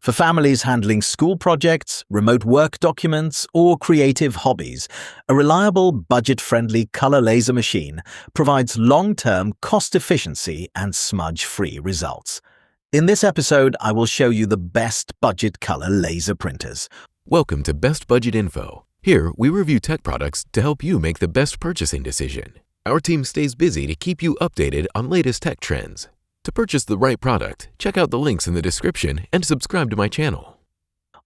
For families handling school projects, remote work documents, or creative hobbies, a reliable, budget-friendly color laser machine provides long-term cost efficiency and smudge-free results. In this episode, I will show you the best budget color laser printers. Welcome to Best Budget Info. Here, we review tech products to help you make the best purchasing decision. Our team stays busy to keep you updated on latest tech trends. To purchase the right product, check out the links in the description and subscribe to my channel.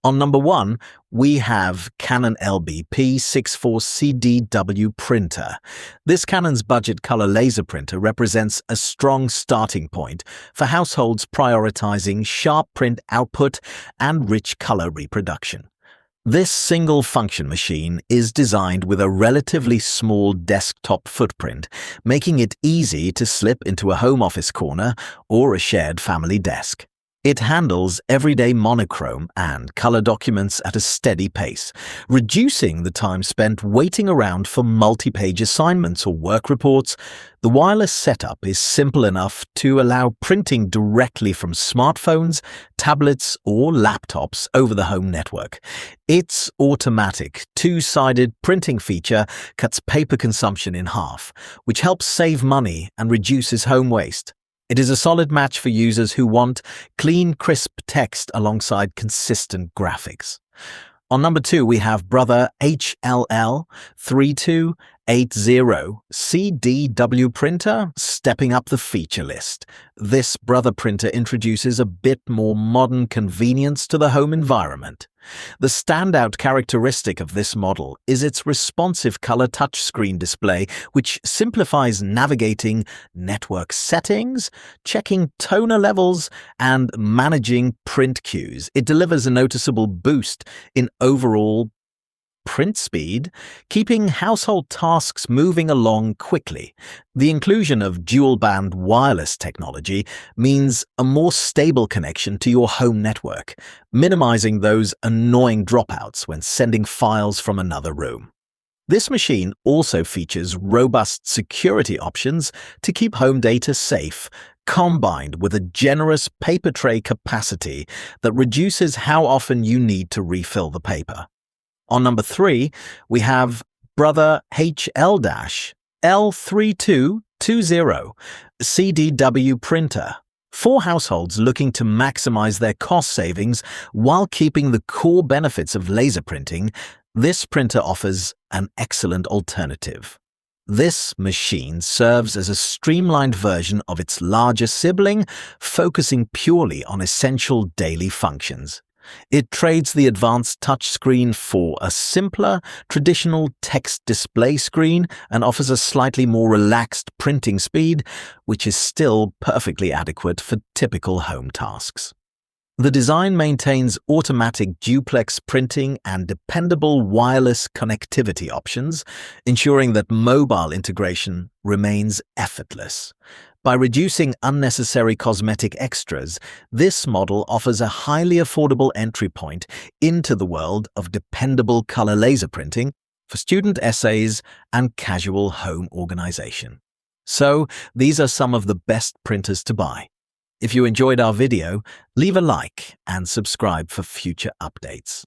On number 1, we have Canon LBP64CDW printer. This Canon's budget color laser printer represents a strong starting point for households prioritizing sharp print output and rich color reproduction. This single-function machine is designed with a relatively small desktop footprint, making it easy to slip into a home office corner or a shared family desk. It handles everyday monochrome and color documents at a steady pace, reducing the time spent waiting around for multi-page assignments or work reports. The wireless setup is simple enough to allow printing directly from smartphones, tablets, or laptops over the home network. Its automatic two-sided printing feature cuts paper consumption in half, which helps save money and reduces home waste. It is a solid match for users who want clean, crisp text alongside consistent graphics. On number 2, we have Brother HLL3280CDW printer, stepping up the feature list. This Brother printer introduces a bit more modern convenience to the home environment. The standout characteristic of this model is its responsive color touchscreen display, which simplifies navigating network settings, checking toner levels, and managing print queues. It delivers a noticeable boost in overall print speed, keeping household tasks moving along quickly. The inclusion of dual-band wireless technology means a more stable connection to your home network, minimizing those annoying dropouts when sending files from another room. This machine also features robust security options to keep home data safe, combined with a generous paper tray capacity that reduces how often you need to refill the paper. On number 3, we have Brother HL-L3220 CDW printer. For households looking to maximize their cost savings while keeping the core benefits of laser printing, this printer offers an excellent alternative. This machine serves as a streamlined version of its larger sibling, focusing purely on essential daily functions. It trades the advanced touchscreen for a simpler, traditional text display screen and offers a slightly more relaxed printing speed, which is still perfectly adequate for typical home tasks. The design maintains automatic duplex printing and dependable wireless connectivity options, ensuring that mobile integration remains effortless. By reducing unnecessary cosmetic extras, this model offers a highly affordable entry point into the world of dependable color laser printing for student essays and casual home organization. So, these are some of the best printers to buy. If you enjoyed our video, leave a like and subscribe for future updates.